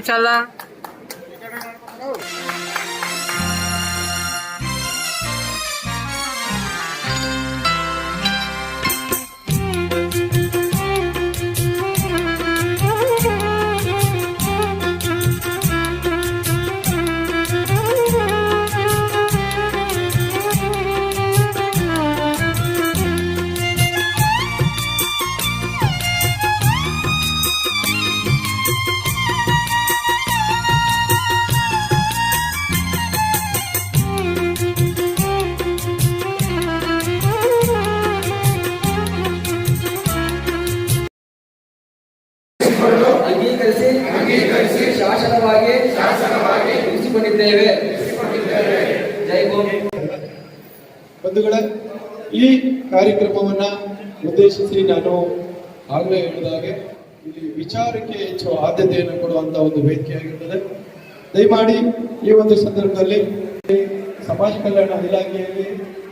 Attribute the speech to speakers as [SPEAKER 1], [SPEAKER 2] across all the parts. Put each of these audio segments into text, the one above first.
[SPEAKER 1] माशाल्लाह।
[SPEAKER 2] ಅಂಗೀಕರಿಸಿ ಶಾಸನವಾಗಿ ಇರಿಸಿಕೊಂಡಿದ್ದೇವೆ. ಜೈ ಭೀಮ್.
[SPEAKER 3] ಬಂಧುಗಳೇ, ಈ ಕಾರ್ಯಕ್ರಮವನ್ನ ಉದ್ದೇಶಿಸಿ ನಾನು ಆಗಲೇ ಹೇಳಿದಾಗೆ ಇಲ್ಲಿ ವಿಚಾರಕ್ಕೆ ಹೆಚ್ಚು ಆದ್ಯತೆಯನ್ನು ಕೊಡುವಂತ ಒಂದು ವೇದಿಕೆಯಾಗಿರ್ತದೆ. ದಯಮಾಡಿ ಈ ಒಂದು ಸಂದರ್ಭದಲ್ಲಿ ಸಮಾಜ ಕಲ್ಯಾಣ ಇಲಾಖೆಯಲ್ಲಿ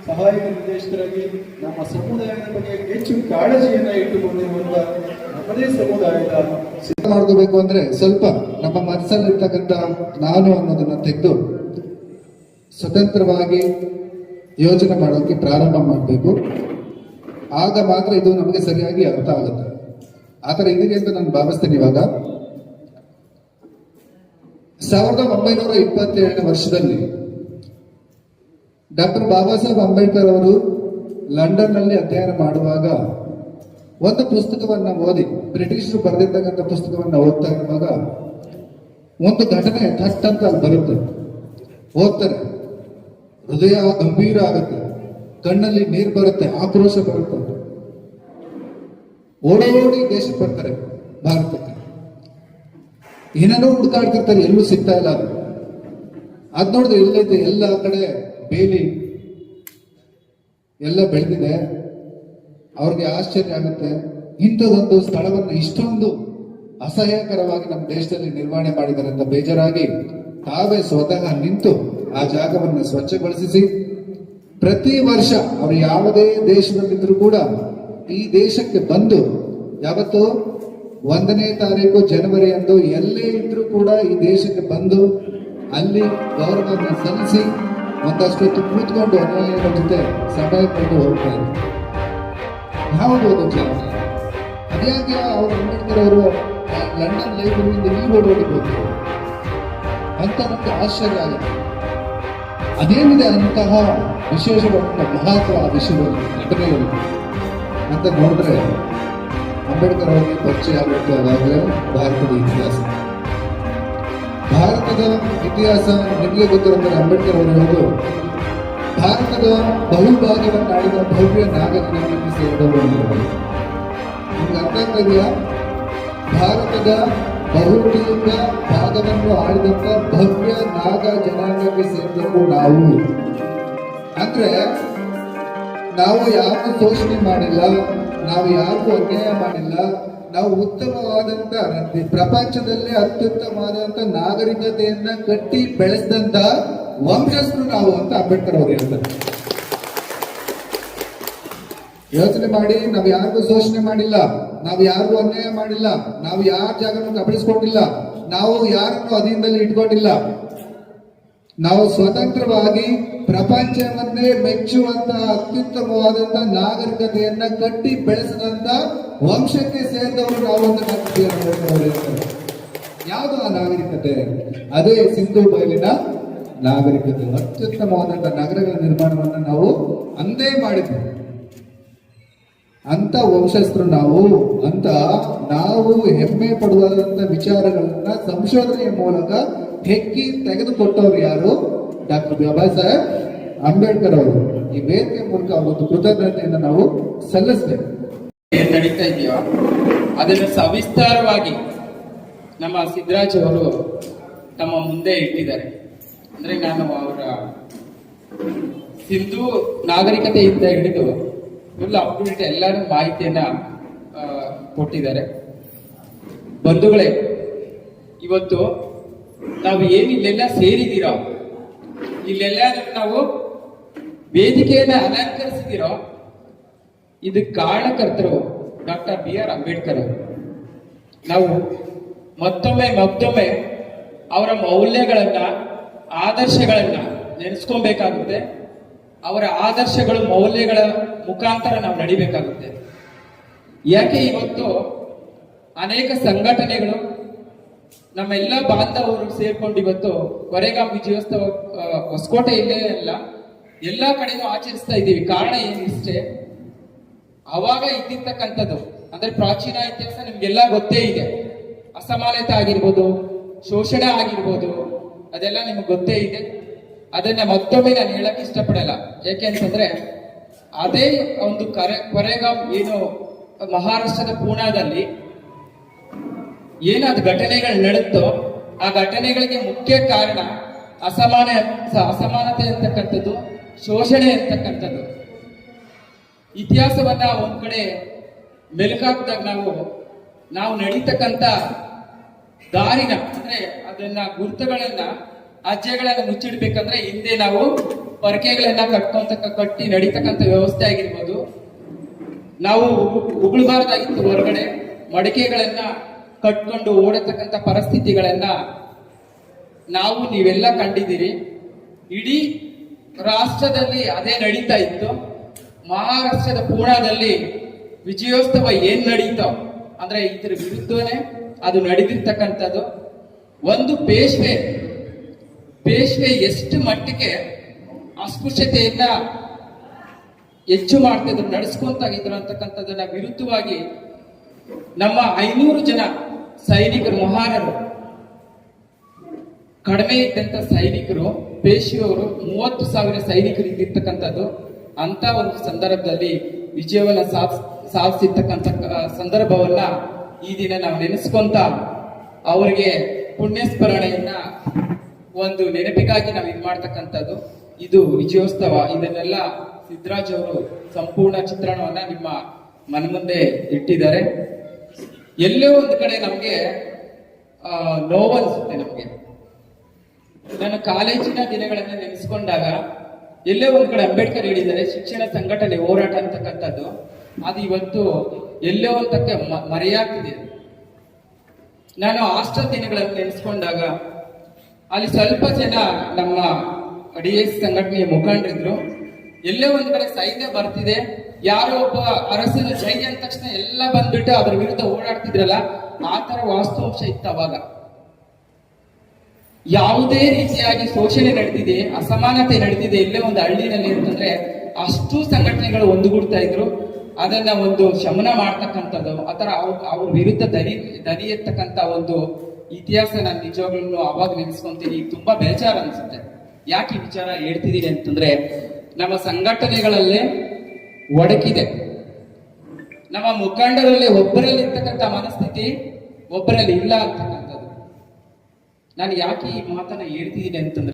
[SPEAKER 3] ಸಹಾಯಕ ನಿರ್ದೇಶಕರಾಗಿ ನಮ್ಮ ಸಮುದಾಯದ ಬಗ್ಗೆ ಹೆಚ್ಚು ಕಾಳಜಿಯನ್ನ ಇಟ್ಟುಕೊಂಡಿರುವಂತಹ ನಮ್ಮದೇ ಸಮುದಾಯದ
[SPEAKER 4] ಸಿದ್ಧ ಮಾಡ್ಕೋಬೇಕು ಅಂದ್ರೆ ಸ್ವಲ್ಪ ನಮ್ಮ ಮನಸ್ಸಲ್ಲಿರ್ತಕ್ಕಂಥ ನಾನು ಅನ್ನೋದನ್ನ ತೆಗೆದು ಸ್ವತಂತ್ರವಾಗಿ ಯೋಚನೆ ಮಾಡೋಕೆ ಪ್ರಾರಂಭ ಮಾಡಬೇಕು. ಆಗ ಮಾತ್ರ ಇದು ನಮಗೆ ಸರಿಯಾಗಿ ಅರ್ಥ ಆಗುತ್ತೆ. ಆತರ ಇದೀವಿ ಅಂತ ನಾನು ಭಾವಿಸ್ತೇನೆ. ಇವಾಗ 1927ನೇ ವರ್ಷದಲ್ಲಿ ಡಾಕ್ಟರ್ ಬಾಬಾ ಸಾಹೇಬ್ ಅಂಬೇಡ್ಕರ್ ಅವರು ಲಂಡನ್ ನಲ್ಲಿ ಅಧ್ಯಯನ ಮಾಡುವಾಗ ಒಂದು ಪುಸ್ತಕವನ್ನ ಓದಿ, ಬ್ರಿಟಿಷರು ಬರೆದಿರ್ತಕ್ಕಂಥ ಪುಸ್ತಕವನ್ನ ಓದ್ತಾ ಇರುವಾಗ ಒಂದು ಘಟನೆ ಥಟ್ ಅಂತ ಅಲ್ಲಿ ಬರುತ್ತೆ. ಓದ್ತಾರೆ, ಹೃದಯ ಗಂಭೀರ ಆಗುತ್ತೆ, ಕಣ್ಣಲ್ಲಿ ನೀರು ಬರುತ್ತೆ, ಆಕ್ರೋಶ ಬರುತ್ತೆ. ಓಡೋಡಿ ದೇಶಕ್ಕೆ ಬರ್ತಾರೆ, ಭಾರತಕ್ಕೆ. ಏನೇನೋ ಹುಡುಕಾಡ್ತಿರ್ತಾರೆ, ಎಲ್ಲೂ ಸಿಗ್ತಾ ಇಲ್ಲ. ಅದ್ ನೋಡಿದ್ರೆ ಎಲ್ಲೈತೆ, ಎಲ್ಲ ಕಡೆ ಬೇಲಿ ಎಲ್ಲ ಬೆಳೆದಿದೆ. ಅವ್ರಿಗೆ ಆಶ್ಚರ್ಯ ಆಗುತ್ತೆ, ಇಂಥದೊಂದು ಸ್ಥಳವನ್ನು ಇಷ್ಟೊಂದು ಅಸಹ್ಯಕರವಾಗಿ ನಮ್ಮ ದೇಶದಲ್ಲಿ ನಿರ್ವಹಣೆ ಮಾಡಿದ್ದಾರೆ ಅಂತ ಬೇಜಾರಾಗಿ ತಾವೇ ಸ್ವತಃ ನಿಂತು ಆ ಜಾಗವನ್ನು ಸ್ವಚ್ಛಗೊಳಿಸಿ ಪ್ರತಿ ವರ್ಷ ಅವರು ಯಾವುದೇ ದೇಶದಲ್ಲಿದ್ರೂ ಕೂಡ ಈ ದೇಶಕ್ಕೆ ಬಂದು, ಯಾವತ್ತು 1ನೇ ತಾರೀಕು ಜನವರಿ ಅಂದು ಎಲ್ಲೇ ಇದ್ರೂ ಕೂಡ ಈ ದೇಶಕ್ಕೆ ಬಂದು ಅಲ್ಲಿ ಗೌರವವನ್ನು ಸಲ್ಲಿಸಿ ಒಂದಷ್ಟು ಕೂತ್ಕೊಂಡು ಅನ್ಯಾಯಗಳ ಜೊತೆ ಸಮಯ ಕೊಂಡು ಹೋಗ್ತಾರೆ. ಯಾವುದು ಅದು ಜಾಗ? ಅದ್ಯಾಕೆ ಅವರು ಅಂಬೇಡ್ಕರ್ ಅವರು ಲಂಡನ್ ಲೈಬ್ರರಿಯಿಂದ ಈ ಓಡೋಡಿಬಹುದು ಅಂತ ನಮ್ಗೆ ಆಶ್ಚರ್ಯ ಆಗುತ್ತೆ. ಅದೇನಿದೆ ಅಂತಹ ವಿಶೇಷವಾದ ಮಹತ್ವ ಆ ವಿಷಯದಲ್ಲಿ ಘಟನೆಯಲ್ಲಿ ಅಂತ ನೋಡಿದ್ರೆ ಅಂಬೇಡ್ಕರ್ ಅವರಿಗೆ ಪರಿಚಯ ಆಗುತ್ತೆ. ಅದಾಗಲೇ ಭಾರತದ ಇತಿಹಾಸ ನಿಮಗೆ ಗೊತ್ತಿರುತ್ತಾರೆ. ಅಂಬೇಡ್ಕರ್ ಅವರು ಹೇಳೋದು, ಭಾರತದ ಬಹುಭಾಗವನ್ನಾಡಿದ ಭವ್ಯ ನಾಗರಿಕರಿಗೆ ಸೇರಿದವರು. ನಿಮ್ಗೆ ಅರ್ಥ ಆಗ್ತಾ ಇದೆಯಾ? ಭಾರತದ ಬಹುತೇಕ ಭಾಗವನ್ನು ಆಡಿದಂತ ಭವ್ಯ ನಾಗ ಜನಾಂಗಕ್ಕೆ ಸೇರಿದವರು ನಾವು. ಅಂದ್ರೆ ನಾವು ಯಾರಿಗೂ ಶೋಷಣೆ ಮಾಡಿಲ್ಲ, ನಾವು ಯಾರಿಗೂ ಅನ್ಯಾಯ ಮಾಡಿಲ್ಲ, ನಾವು ಉತ್ತಮವಾದಂತ ಪ್ರಪಂಚದಲ್ಲಿ ಅತ್ಯುತ್ತಮವಾದಂತ ನಾಗರಿಕತೆಯನ್ನ ಕಟ್ಟಿ ಬೆಳೆಸಿದಂತ ವಂಶಸ್ಥರು ನಾವು ಅಂತ ಅಂಬೇಡ್ಕರ್ ಅವರು ಹೇಳ್ತಾರೆ. ಯೋಚನೆ ಮಾಡಿ, ನಾವು ಯಾರಿಗೂ ಶೋಷಣೆ ಮಾಡಿಲ್ಲ, ನಾವು ಯಾರಿಗೂ ಅನ್ಯಾಯ ಮಾಡಿಲ್ಲ, ನಾವು ಯಾರ ಜಾಗವನ್ನು ಕಬಳಿಸ್ಕೊಂಡಿಲ್ಲ, ನಾವು ಯಾರನ್ನು ಅಧೀನದಲ್ಲಿ ಇಟ್ಕೊಂಡಿಲ್ಲ. ನಾವು ಸ್ವತಂತ್ರವಾಗಿ ಪ್ರಪಂಚವನ್ನೇ ಮೆಚ್ಚುವಂತಹ ಅತ್ಯುತ್ತಮವಾದಂತ ನಾಗರಿಕತೆಯನ್ನ ಕಟ್ಟಿ ಬೆಳೆಸಿದಂತ ವಂಶಕ್ಕೆ ಸೇರಿದವರು ನಾವು ಅಂತ ಹೇಳ್ತಾರೆ. ಯಾವುದು ಆ ನಾಗರಿಕತೆ? ಅದೇ ಸಿಂಧೂ ಬಯಲಿನ ನಾಗರಿಕತೆ. ಅತ್ಯುತ್ತಮವಾದಂತ ನಗರಗಳ ನಿರ್ಮಾಣವನ್ನ ನಾವು ಅಂದೇ ಮಾಡಿದ್ವಿ. ಅಂತ ವಂಶಸ್ಥರು ನಾವು ಅಂತ ನಾವು ಹೆಮ್ಮೆ ಪಡುವಂತ ವಿಚಾರಗಳನ್ನ ಸಂಶೋಧನೆಯ ಮೂಲಕ ಹೆಕ್ಕಿ ತೆಗೆದುಕೊಟ್ಟವರು ಯಾರು? ಡಾಕ್ಟರ್ ಬಾಬಾ ಸಾಹೇಬ್ ಅಂಬೇಡ್ಕರ್ ಅವರು. ಈ ವೇದಿಕೆ ಮೂಲಕ ಒಂದು ಕೃತಜ್ಞತೆಯನ್ನು ನಾವು ಸಲ್ಲಿಸಬೇಕು.
[SPEAKER 5] ಏನ್ ನಡೀತಾ ಇದೆಯೋ ಅದನ್ನು ಸವಿಸ್ತಾರವಾಗಿ ನಮ್ಮ ಸಿದ್ದರಾಜ್ ಅವರು ತಮ್ಮ ಮುಂದೆ ಇಟ್ಟಿದ್ದಾರೆ. ಅಂದ್ರೆ ನಾನು ಅವರ ಸಿಂಧೂ ನಾಗರಿಕತೆಯಿಂದ ಹಿಡಿದು ಫುಲ್ ಅಪ್ಡೇಟ್ ಎಲ್ಲರೂ ಮಾಹಿತಿಯನ್ನ ಕೊಟ್ಟಿದ್ದಾರೆ. ಬಂಧುಗಳೇ, ಇವತ್ತು ನಾವು ಏನಿಲ್ಲೆಲ್ಲ ಸೇರಿದ್ದೀರೋ, ಇಲ್ಲೆಲ್ಲ ನಾವು ವೇದಿಕೆಯನ್ನ ಅಲಂಕರಿಸಿದಿರೋ, ಇದು ಕಾರಣಕರ್ತರು ಡಾಕ್ಟರ್ BR ಅಂಬೇಡ್ಕರ್ ಅವರು. ನಾವು ಮತ್ತೊಮ್ಮೆ ಅವರ ಮೌಲ್ಯಗಳನ್ನ ಆದರ್ಶಗಳನ್ನ ನೆನೆಸ್ಕೊಬೇಕಾಗುತ್ತೆ. ಅವರ ಆದರ್ಶಗಳು ಮೌಲ್ಯಗಳ ಮುಖಾಂತರ ನಾವು ನಡಿಬೇಕಾಗುತ್ತೆ. ಯಾಕೆ ಇವತ್ತು ಅನೇಕ ಸಂಘಟನೆಗಳು ನಮ್ಮೆಲ್ಲ ಬಾಂಧವರು ಸೇರ್ಕೊಂಡು ಇವತ್ತು ಕೊರೆಗಾಂ ವಿಜಯೋತ್ಸವ ಹೊಸಕೋಟೆಯಲ್ಲೇ ಅಲ್ಲ ಎಲ್ಲ ಕಡೆನೂ ಆಚರಿಸ್ತಾ ಇದ್ದೀವಿ. ಕಾರಣ ಏನಿಷ್ಟೇ, ಅವಾಗ ಇದ್ದಿರ್ತಕ್ಕಂಥದ್ದು ಅಂದ್ರೆ ಪ್ರಾಚೀನ ಇತಿಹಾಸ ನಿಮ್ಗೆಲ್ಲ ಗೊತ್ತೇ ಇದೆ. ಅಸಮಾನತೆ ಆಗಿರ್ಬೋದು, ಶೋಷಣೆ ಆಗಿರ್ಬೋದು, ಅದೆಲ್ಲ ನಿಮ್ಗೆ ಗೊತ್ತೇ ಇದೆ. ಅದನ್ನ ಮತ್ತೊಮ್ಮೆ ನಾನು ಹೇಳಕ್ ಇಷ್ಟಪಡಲ್ಲ. ಯಾಕೆ ಅಂತಂದ್ರೆ ಅದೇ ಒಂದು ಕೊರೆಗಾಂ ಏನು ಮಹಾರಾಷ್ಟ್ರದ ಪೂನಾದಲ್ಲಿ ಏನಾದ ಘಟನೆಗಳು ನಡೆತ್ತೋ ಆ ಘಟನೆಗಳಿಗೆ ಮುಖ್ಯ ಕಾರಣ ಅಸಮಾನತೆ ಅಂತಕ್ಕಂಥದ್ದು, ಶೋಷಣೆ ಅಂತಕ್ಕಂಥದ್ದು. ಇತಿಹಾಸವನ್ನ ಒಂದ್ ಕಡೆ ಮೆಲುಕಾಕ್ದಾಗ ನಾವು ನಡೀತಕ್ಕಂಥ ದಾರಿನ ಅಂದ್ರೆ ಅದನ್ನ ಗುರುತುಗಳನ್ನ ಅಜ್ಜೆಗಳನ್ನ ಮುಚ್ಚಿಡ್ಬೇಕಂದ್ರೆ ಹಿಂದೆ ನಾವು ಪರಕೆಗಳನ್ನ ಕಟ್ಟಿ ನಡೀತಕ್ಕಂಥ ವ್ಯವಸ್ಥೆ ಆಗಿರ್ಬೋದು. ನಾವು ಉಗುಳಬಾರ್ದಾಗಿತ್ತು ಹೊರಗಡೆ ಮಡಿಕೆಗಳನ್ನ ಕಟ್ಕೊಂಡು ಓಡತಕ್ಕಂಥ ಪರಿಸ್ಥಿತಿಗಳನ್ನ ನೀವೆಲ್ಲ ಕಂಡಿದ್ದೀರಿ. ಇಡೀ ರಾಷ್ಟ್ರದಲ್ಲಿ ಅದೇ ನಡೀತಾ ಇತ್ತು. ಮಹಾರಾಷ್ಟ್ರದ ಪೂನಾದಲ್ಲಿ ವಿಜಯೋತ್ಸವ ಏನ್ ನಡೀತೋ ಅಂದ್ರೆ ಇದ್ರ ವಿರುದ್ಧನೇ ಅದು ನಡೆದಿರ್ತಕ್ಕಂಥದ್ದು. ಒಂದು ಪೇಶ್ವೆ ಎಷ್ಟು ಮಟ್ಟಿಗೆ ಅಸ್ಪೃಶ್ಯತೆಯನ್ನ ಹೆಚ್ಚು ಮಾಡ್ತಿದ್ರು, ನಡೆಸ್ಕೊಂತಾಗಿದ್ರು ಅಂತಕ್ಕಂಥದ್ದನ್ನ ವಿರುದ್ಧವಾಗಿ ನಮ್ಮ 500 ಜನ ಸೈನಿಕರು, ಮಹಾರರು, ಕಡಿಮೆ ಇದ್ದಂತ ಸೈನಿಕರು, ಪೇಶ್ವೆಯವರು 30,000 ಸೈನಿಕರು ಇದ್ದಿರ್ತಕ್ಕಂಥದ್ದು. ಅಂತ ಒಂದು ಸಂದರ್ಭದಲ್ಲಿ ವಿಜಯವನ್ನ ಸಾಧಿಸಿರ್ತಕ್ಕಂಥ ಸಂದರ್ಭವನ್ನ ಈ ದಿನ ನಾವು ನೆನೆಸ್ಕೊಂತ ಅವರಿಗೆ ಪುಣ್ಯಸ್ಮರಣೆಯನ್ನ ಒಂದು ನೆನಪಿಗಾಗಿ ನಾವು ಇದು ಮಾಡ್ತಕ್ಕಂಥದ್ದು. ಇದು ವಿಜಯೋತ್ಸವ. ಇದನ್ನೆಲ್ಲ ಸಿದ್ದರಾಜ್ ಅವರು ಸಂಪೂರ್ಣ ಚಿತ್ರಣವನ್ನ ನಿಮ್ಮ ಮನಮುಂದೆ ಇಟ್ಟಿದ್ದಾರೆ. ಎಲ್ಲೋ ಒಂದು ಕಡೆ ನಮ್ಗೆ ನೋವನ್ಸುತ್ತೆ. ನಮ್ಗೆ ನನ್ನ ಕಾಲೇಜಿನ ದಿನಗಳನ್ನ ನೆನೆಸ್ಕೊಂಡಾಗ ಎಲ್ಲೇ ಒಂದ್ ಕಡೆ ಅಂಬೇಡ್ಕರ್ ಹೇಳಿದ್ದಾರೆ, ಶಿಕ್ಷಣ ಸಂಘಟನೆ ಹೋರಾಟ ಅಂತಕ್ಕಂಥದ್ದು ಅದು ಇವತ್ತು ಎಲ್ಲೋ ಒಂದಕ್ಕೆ ಮರೆಯಾಗ್ತಿದೆ. ನಾನು ಹಾಸ್ಟೆಲ್ ದಿನಗಳನ್ನು ನೆನೆಸ್ಕೊಂಡಾಗ ಅಲ್ಲಿ ಸ್ವಲ್ಪ ಜನ ನಮ್ಮ DX ಸಂಘಟನೆಯ ಮುಖಂಡರಿದ್ರು. ಎಲ್ಲೇ ಒಂದ್ ಕಡೆ ಸೈನ್ಯ ಬರ್ತಿದೆ, ಯಾರೋ ಒಬ್ಬ ಅರಸನ ಜೈ ಅಂದ ತಕ್ಷಣ ಎಲ್ಲ ಬಂದ್ಬಿಟ್ಟು ಅದ್ರ ವಿರುದ್ಧ ಓಡಾಡ್ತಿದ್ರಲ್ಲ, ಆ ತರ ವಾಸ್ತವಾಂಶ ಇತ್ತು ಅವಾಗ. ಯಾವುದೇ ರೀತಿಯಾಗಿ ಶೋಷಣೆ ನಡೆದಿದೆ, ಅಸಮಾನತೆ ನಡೆದಿದೆ ಎಲ್ಲೇ ಒಂದು ಹಳ್ಳಿನಲ್ಲಿ ಅಂತಂದ್ರೆ ಅಷ್ಟು ಸಂಘಟನೆಗಳು ಒಂದುಗೂಡ್ತಾ ಇದ್ರು. ಅದನ್ನ ಒಂದು ಶಮನ ಮಾಡ್ತಕ್ಕಂಥದ್ದು, ಆತರ ಅವ್ರ ವಿರುದ್ಧ ದನಿ ಎತ್ತಕ್ಕಂಥ ಒಂದು ಇತಿಹಾಸ ನಾನು ನಿಜವಾಗ್ಲೂ ಅವಾಗ ನೆನೆಸ್ಕೊಂತೀನಿ. ತುಂಬಾ ಬೇಜಾರ ಅನ್ಸುತ್ತೆ. ಯಾಕೆ ಈ ವಿಚಾರ ಹೇಳ್ತಿದ್ದೀನಿ ಅಂತಂದ್ರೆ, ನಮ್ಮ ಸಂಘಟನೆಗಳಲ್ಲೇ ಒಡಕಿದೆ. ನಮ್ಮ ಮುಖಂಡರಲ್ಲಿ ಒಬ್ಬರಲ್ಲಿ ಇರ್ತಕ್ಕಂಥ ಮನಸ್ಥಿತಿ ಒಬ್ಬರಲ್ಲಿ ಇಲ್ಲ ಅಂತಕ್ಕಂಥದ್ದು. ನಾನು ಯಾಕೆ ಈ ಮಾತನ್ನ ಹೇಳ್ತಿದ್ದೀನಿ ಅಂತಂದ್ರೆ